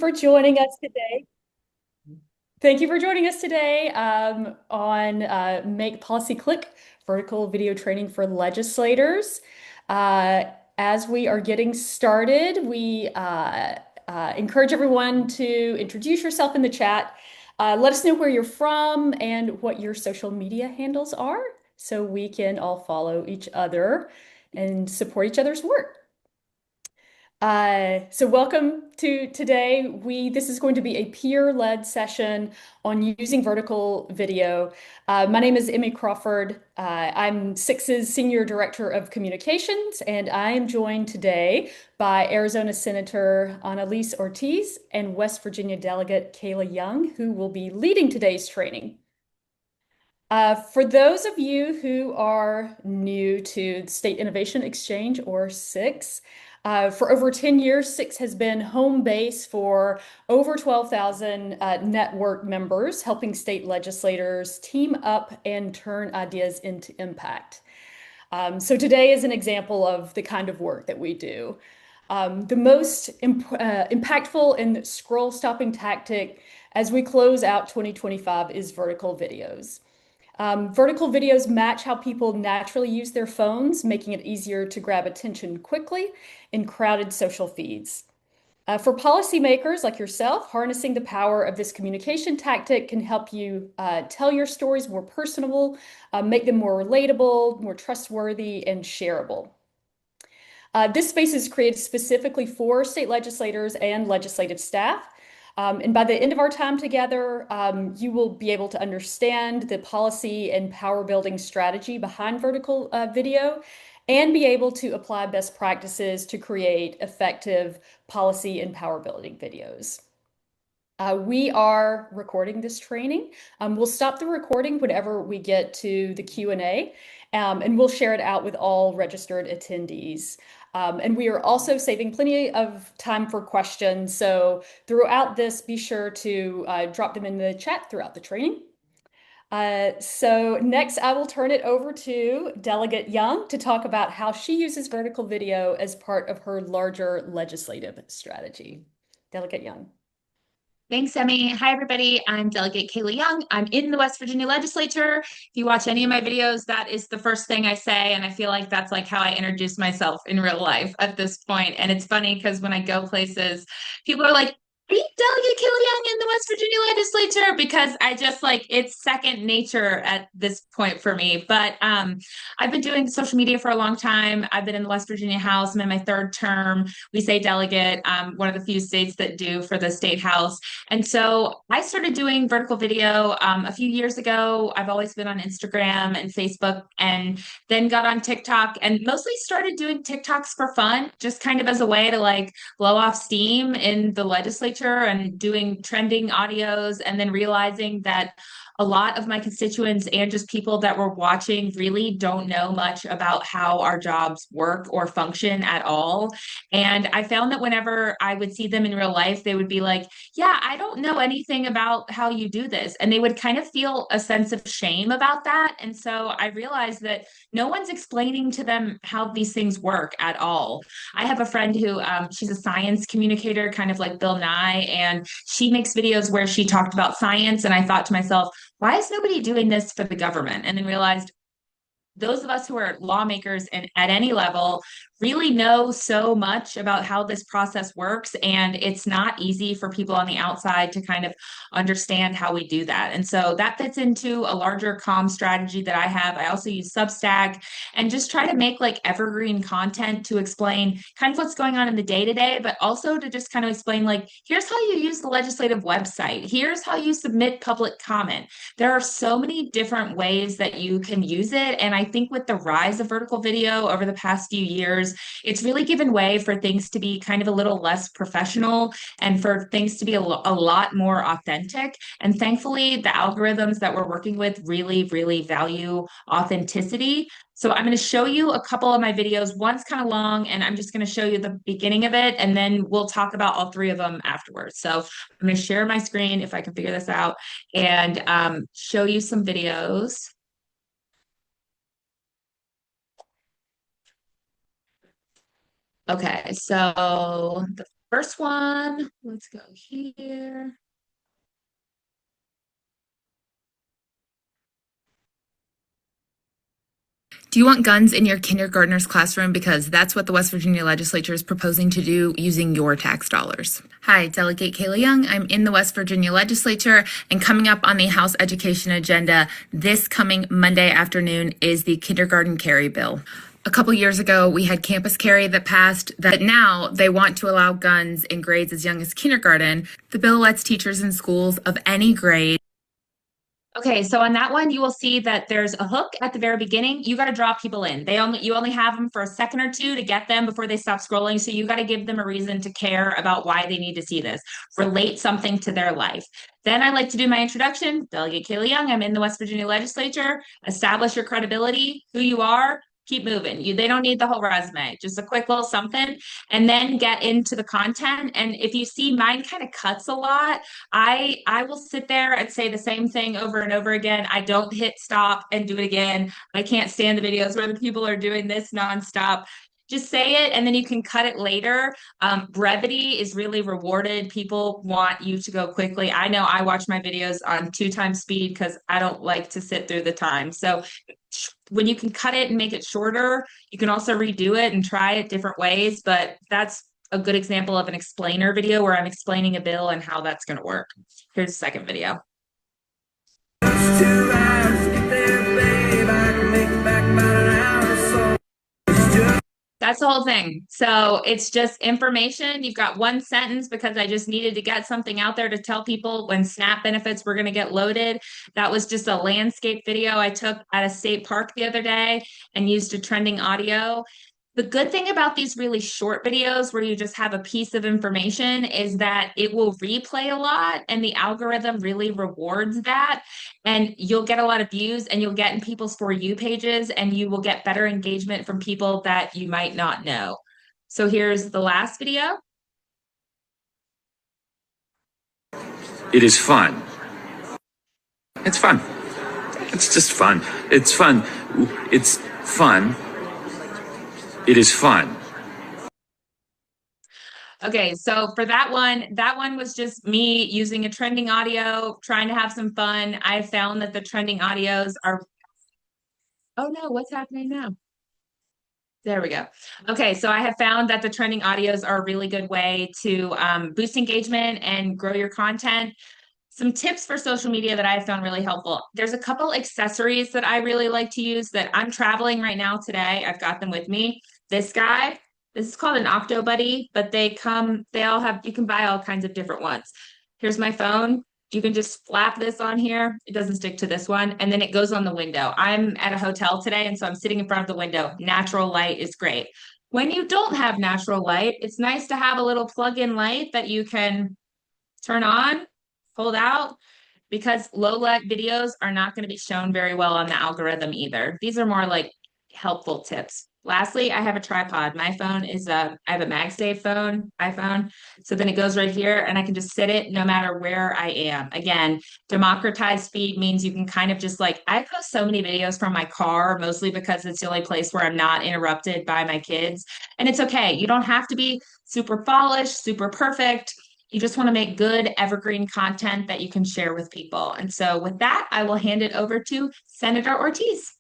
for joining us today. Thank you for joining us today on Make Policy Click, vertical video training for legislators. Uh, as we are getting started, we encourage everyone to introduce yourself in the chat. Let us know where you're from and what your social media handles are so we can all follow each other and support each other's work. So welcome to today. This is going to be a peer-led session on using vertical video. My name is Emmy Crawford. I'm Six's Senior Director of Communications, and I am joined today by Arizona Senator Analise Ortiz and West Virginia Delegate Kayla Young, who will be leading today's training. For those of you who are new to State Innovation Exchange, or SIX, for over 10 years, SIX has been home base for over 12,000 network members, helping state legislators team up and turn ideas into impact. So today is an example of the kind of work that we do. The most impactful and scroll-stopping tactic as we close out 2025 is vertical videos. Vertical videos match how people naturally use their phones, making it easier to grab attention quickly in crowded social feeds. For policymakers like yourself, harnessing the power of this communication tactic can help you tell your stories more personable, make them more relatable, more trustworthy, and shareable. This space is created specifically for state legislators and legislative staff. And by the end of our time together, you will be able to understand the policy and power building strategy behind vertical video and be able to apply best practices to create effective policy and power building videos. We are recording this training. We'll stop the recording whenever we get to the Q&A, and we'll share it out with all registered attendees. And we are also saving plenty of time for questions. So throughout this, be sure to drop them in the chat throughout the training. So next, I will turn it over to Delegate Young to talk about how she uses vertical video as part of her larger legislative strategy. Delegate Young. Thanks, Emmy. Hi, everybody. I'm Delegate Kayla Young. I'm in the West Virginia Legislature. If you watch any of my videos, that is the first thing I say. And I feel like that's like how I introduce myself in real life at this point. And it's funny because when I go places, people are like, are you Delegate Kayla Young in the West Virginia Legislature? Because I just like it's second nature at this point for me. But I've been doing social media for a long time. I've been in the West Virginia House. I'm in my third term. We say delegate, one of the few states that do for the state house. And so I started doing vertical video a few years ago. I've always been on Instagram and Facebook and then got on TikTok and mostly started doing TikToks for fun, just kind of as a way to like blow off steam in the legislature and doing trending audios and then realizing that a lot of my constituents and just people that were watching really don't know much about how our jobs work or function at all. And I found that whenever I would see them in real life, they would be like, yeah, I don't know anything about how you do this. And they would kind of feel a sense of shame about that. And so I realized that no one's explaining to them how these things work at all. I have a friend who she's a science communicator, kind of like Bill Nye, and she makes videos where she talked about science. And I thought to myself, why is nobody doing this for the government? And then realized those of us who are lawmakers and at any level really know so much about how this process works. And it's not easy for people on the outside to kind of understand how we do that. And so that fits into a larger comm strategy that I have. I also use Substack and just try to make like evergreen content to explain kind of what's going on in the day to day, but also to just kind of explain like, here's how you use the legislative website. Here's how you submit public comment. There are so many different ways that you can use it. And I think with the rise of vertical video over the past few years, it's really given way for things to be kind of a little less professional and for things to be a lot more authentic. And thankfully, the algorithms that we're working with really, really value authenticity. So I'm going to show you a couple of my videos. One's kind of long, and I'm just going to show you the beginning of it, and then we'll talk about all three of them afterwards. So I'm going to share my screen if I can figure this out and show you some videos. Okay, so the First one, let's go here. Do you want guns in your kindergartner's classroom? Because that's what the West Virginia Legislature is proposing to do using your tax dollars. Hi, Delegate Kayla Young. I'm in the West Virginia Legislature, and coming up on the House Education agenda this coming Monday afternoon is the kindergarten carry bill. A couple years ago, we had campus carry that passed that now they want to allow guns in grades as young as kindergarten. The bill lets teachers in schools of any grade. Okay, so on that one, you will see that there's a hook at the very beginning. You got to draw people in. You only have them for a second or two to get them before they stop scrolling. So you got to give them a reason to care about why they need to see this. Relate something to their life. Then I like to do my introduction. Delegate Kayla Young. I'm in the West Virginia Legislature. Establish your credibility, who you are. Keep moving. They don't need the whole resume, just a quick little something, and then get into the content. And if you see, mine kind of cuts a lot. I will sit there and say the same thing over and over again. I don't hit stop and do it again. I can't stand the videos where the people are doing this nonstop. Just say it and then you can cut it later. Brevity is really rewarded. People want you to go quickly. I know I watch my videos on 2 times speed because I don't like to sit through the time. So when you can cut it and make it shorter, you can also redo it and try it different ways. But that's a good example of an explainer video where I'm explaining a bill and how that's going to work. Here's the second video. That's the whole thing. So it's just information. You've got one sentence because I just needed to get something out there to tell people when SNAP benefits were going to get loaded. That was just a landscape video I took at a state park the other day and used a trending audio. The good thing about these really short videos where you just have a piece of information is that it will replay a lot and the algorithm really rewards that. And you'll get a lot of views and you'll get in people's For You pages and you will get better engagement from people that you might not know. So here's the last video. It is fun. It's fun. It's just fun. It's fun. It's fun. It is fun. Okay, so for that one was just me using a trending audio, trying to have some fun. I found that the trending audios are, oh no, what's happening now? There we go. Okay, so I have found that the trending audios are a really good way to boost engagement and grow your content. Some tips for social media that I have found really helpful. There's a couple accessories that I really like to use that I'm traveling right now today. I've got them with me. This guy, this is called an Octo Buddy, but they all have, you can buy all kinds of different ones. Here's my phone. You can just flap this on here. It doesn't stick to this one. And then it goes on the window. I'm at a hotel today, and so I'm sitting in front of the window. Natural light is great. When you don't have natural light, it's nice to have a little plug-in light that you can turn on, hold out, because low light videos are not going to be shown very well on the algorithm either. These are more like helpful tips. Lastly, I have a tripod. My phone is I have a MagSafe phone, iPhone. So then it goes right here and I can just sit it no matter where I am. Again, democratized speed means you can kind of just like, I post so many videos from my car, mostly because it's the only place where I'm not interrupted by my kids. And it's okay. You don't have to be super polished, super perfect. You just want to make good evergreen content that you can share with people. And so with that, I will hand it over to Senator Ortiz.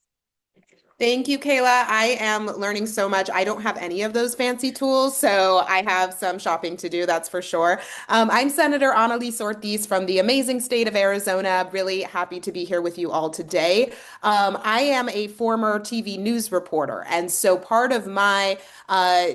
Thank you, Kayla. I am learning so much. I don't have any of those fancy tools, so I have some shopping to do, that's for sure. I'm Senator Analise Ortiz from the amazing state of Arizona. Really happy to be here with you all today. I am a former TV news reporter, and so part of my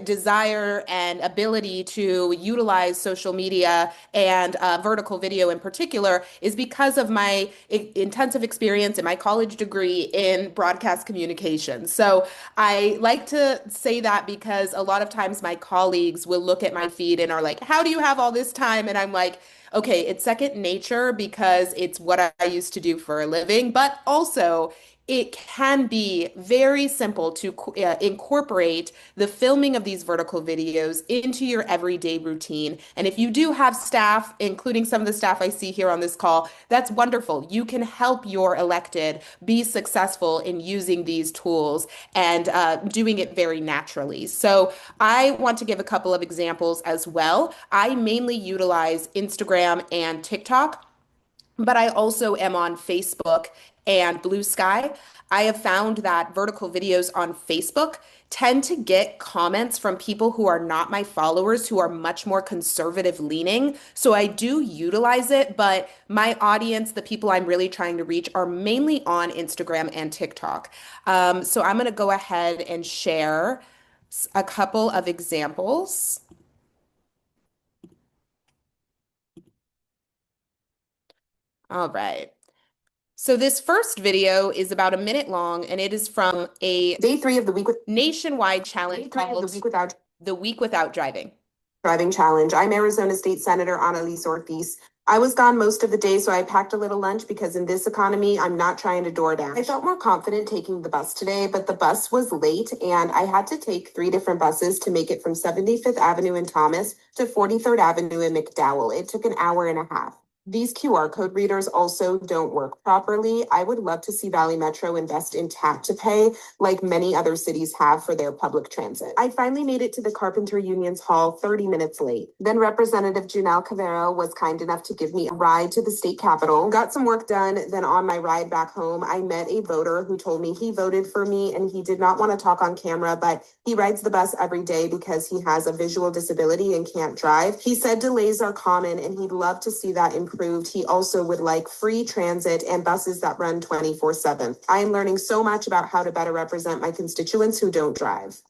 desire and ability to utilize social media and vertical video in particular is because of my intensive experience and my college degree in broadcast communication. So I like to say that because a lot of times my colleagues will look at my feed and are like, how do you have all this time? And I'm like, okay, it's second nature because it's what I used to do for a living, but also it can be very simple to incorporate the filming of these vertical videos into your everyday routine. And if you do have staff, including some of the staff I see here on this call, that's wonderful. You can help your elected be successful in using these tools and doing it very naturally. So I want to give a couple of examples as well. I mainly utilize Instagram and TikTok, but I also am on Facebook and Blue Sky. I have found that vertical videos on Facebook tend to get comments from people who are not my followers, who are much more conservative leaning. So I do utilize it, but my audience, the people I'm really trying to reach, are mainly on Instagram and TikTok. So I'm going to go ahead and share a couple of examples. All right. So this first video is about a minute long, and it is from a day 3 of the week with nationwide challenge called the week without driving challenge. I'm Arizona State Senator Analise Ortiz. I was gone most of the day, so I packed a little lunch because in this economy, I'm not trying to DoorDash. I felt more confident taking the bus today, but the bus was late, and I had to take 3 different buses to make it from 75th Avenue in Thomas to 43rd Avenue in McDowell. It took an hour and a half. These QR code readers also don't work properly. I would love to see Valley Metro invest in tap to pay like many other cities have for their public transit. I finally made it to the Carpenter Union's Hall 30 minutes late. Then Representative Junelle Cavero was kind enough to give me a ride to the state capitol. Got some work done. Then on my ride back home, I met a voter who told me he voted for me and he did not want to talk on camera, but he rides the bus every day because he has a visual disability and can't drive. He said delays are common and he'd love to see that improved. He also would like free transit and buses that run 24/7. I am learning so much about how to better represent my constituents who don't drive.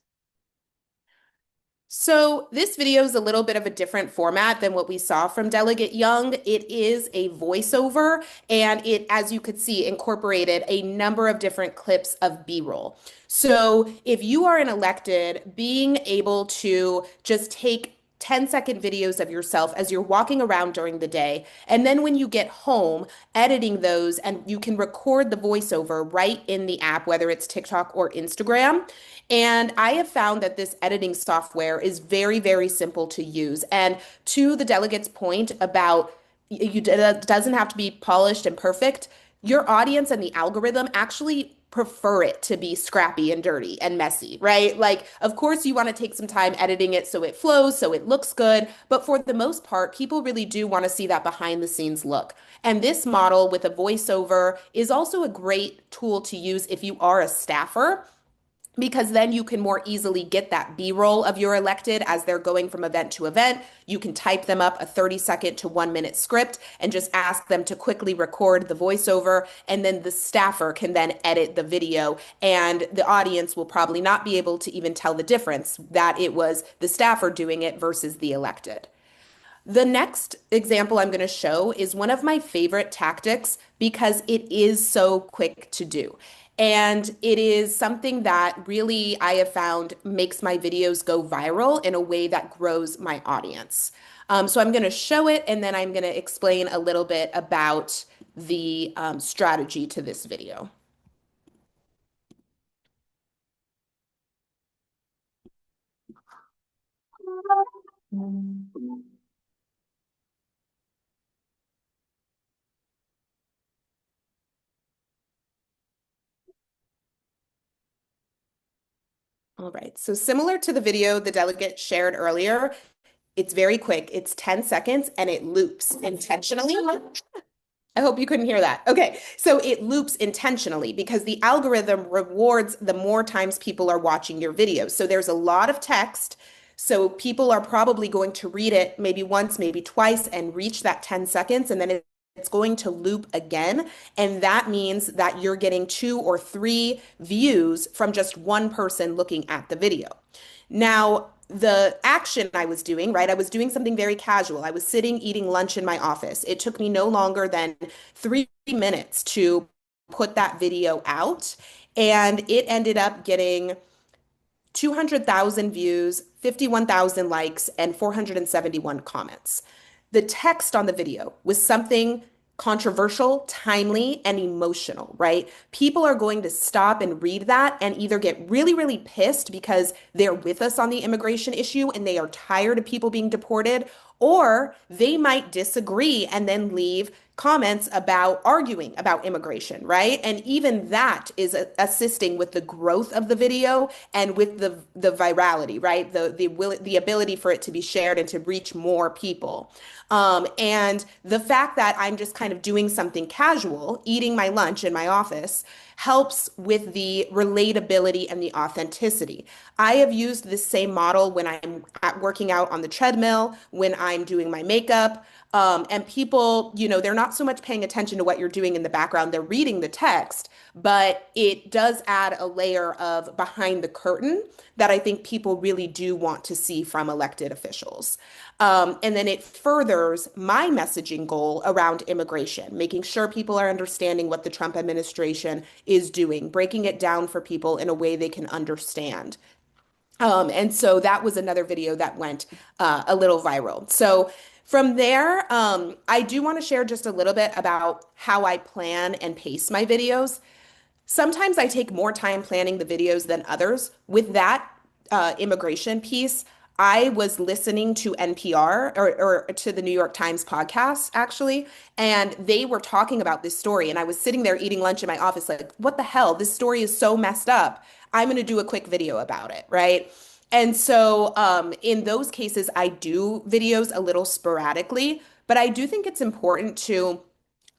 So this video is a little bit of a different format than what we saw from Delegate Young. It is a voiceover, and it, as you could see, incorporated a number of different clips of B-roll. So if you are an elected, being able to just take 10-second videos of yourself as you're walking around during the day. And then when you get home, editing those, and you can record the voiceover right in the app, whether it's TikTok or Instagram. And I have found that this editing software is very, very simple to use. And to the delegate's point about it doesn't have to be polished and perfect, your audience and the algorithm actually prefer it to be scrappy and dirty and messy, right? Like, of course, you want to take some time editing it so it flows, so it looks good. But for the most part, people really do want to see that behind the scenes look. And this model with a voiceover is also a great tool to use if you are a staffer, because then you can more easily get that B-roll of your elected as they're going from event to event. You can type them up a 30-second to 1-minute script and just ask them to quickly record the voiceover, and then the staffer can then edit the video, and the audience will probably not be able to even tell the difference that it was the staffer doing it versus the elected. The next example I'm going to show is one of my favorite tactics because it is so quick to do. And it is something that really I have found makes my videos go viral in a way that grows my audience. So I'm going to show it and then I'm going to explain a little bit about the strategy to this video. All right, so similar to the video the delegate shared earlier, it's very quick. It's 10 seconds and it loops intentionally. I hope you couldn't hear that. Okay, so it loops intentionally because the algorithm rewards the more times people are watching your videos. So there's a lot of text, so people are probably going to read it maybe once, maybe twice, and reach that 10 seconds, and then it's going to loop again. And that means that you're getting 2 or 3 views from just one person looking at the video. Now, the action I was doing, right? I was doing something very casual. I was sitting eating lunch in my office. It took me no longer than 3 minutes to put that video out, and it ended up getting 200,000 views, 51,000 likes, and 471 comments. The text on the video was something controversial, timely, and emotional, right? People are going to stop and read that and either get really, really pissed because they're with us on the immigration issue and they are tired of people being deported, or they might disagree and then leave comments about arguing about immigration, right? And even that is assisting with the growth of the video and with the virality, right? The ability for it to be shared and to reach more people. And the fact that I'm just kind of doing something casual, eating my lunch in my office, helps with the relatability and the authenticity. I have used this same model when I'm working out on the treadmill, when I'm doing my makeup. And people, they're not so much paying attention to what you're doing in the background. They're reading the text, but it does add a layer of behind the curtain that I think people really do want to see from elected officials. And then it furthers my messaging goal around immigration, making sure people are understanding what the Trump administration is doing, breaking it down for people in a way they can understand. And so that was another video that went a little viral. So from there, I do want to share just a little bit about how I plan and pace my videos. Sometimes I take more time planning the videos than others. With that immigration piece, I was listening to NPR or to the New York Times podcast, actually, and they were talking about this story. And I was sitting there eating lunch in my office, like, what the hell? This story is so messed up. I'm going to do a quick video about it, right? And so in those cases, I do videos a little sporadically, but I do think it's important to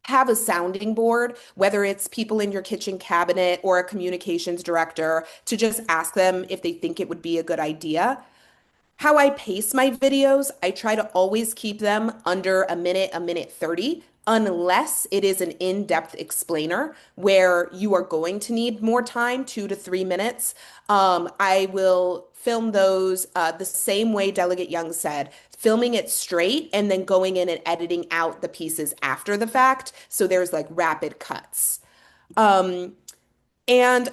have a sounding board, whether it's people in your kitchen cabinet or a communications director, to just ask them if they think it would be a good idea. How I pace my videos, I try to always keep them under a minute 30, unless it is an in-depth explainer where you are going to need more time, 2 to 3 minutes. I will film those the same way Delegate Young said, filming it straight and then going in and editing out the pieces after the fact. So there's like rapid cuts. And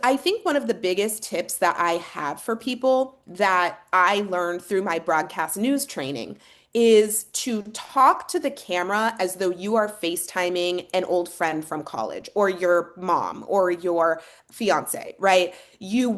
I think one of the biggest tips that I have for people that I learned through my broadcast news training is to talk to the camera as though you are FaceTiming an old friend from college or your mom or your fiance, right? You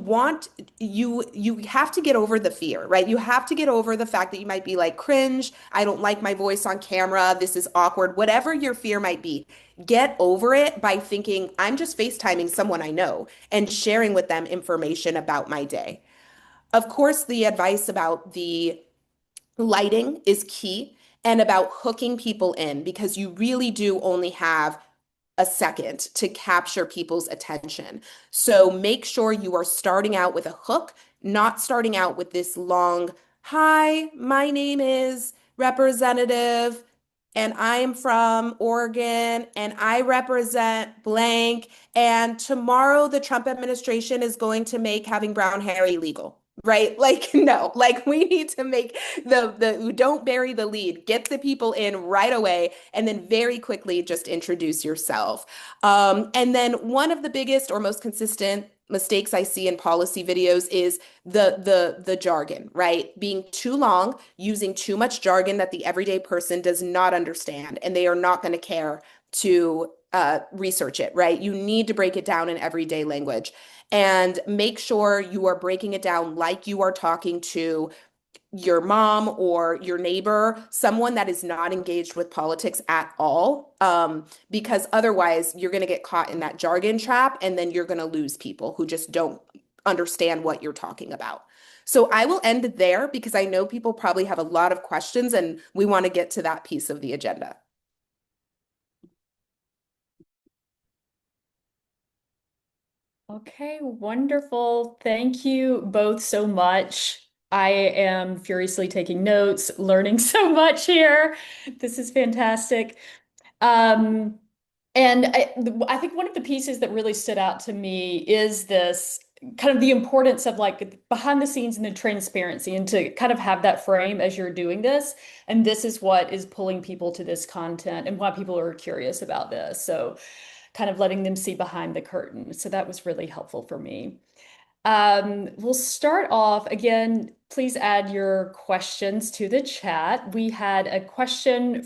have to get over the fear, right? You have to get over the fact that you might be like cringe, I don't like my voice on camera, this is awkward, whatever your fear might be. Get over it by thinking, I'm just FaceTiming someone I know and sharing with them information about my day. Of course, the advice about the lighting is key and about hooking people in because you really do only have a second to capture people's attention. So make sure you are starting out with a hook, not starting out with this long, hi, my name is Representative, and I am from Oregon, and I represent blank. And tomorrow, the Trump administration is going to make having brown hair illegal. Right? Like, no, like we need to make don't bury the lead, get the people in right away, and then very quickly just introduce yourself. And then one of the biggest or most consistent mistakes I see in policy videos is the jargon, right? Being too long, using too much jargon that the everyday person does not understand, and they are not going to care to research it, right? You need to break it down in everyday language and make sure you are breaking it down like you are talking to your mom or your neighbor, someone that is not engaged with politics at all, because otherwise you're going to get caught in that jargon trap and then you're going to lose people who just don't understand what you're talking about. So I will end it there because I know people probably have a lot of questions and we want to get to that piece of the agenda. Okay, wonderful. Thank you both so much. I am furiously taking notes, learning so much here. This is fantastic. Um, and I think one of the pieces that really stood out to me is this kind of the importance of like behind the scenes and the transparency and to kind of have that frame as you're doing this. And this is what is pulling people to this content and why people are curious about this. So kind of letting them see behind the curtain. So that was really helpful for me. We'll start off again. Please add your questions to the chat. We had a question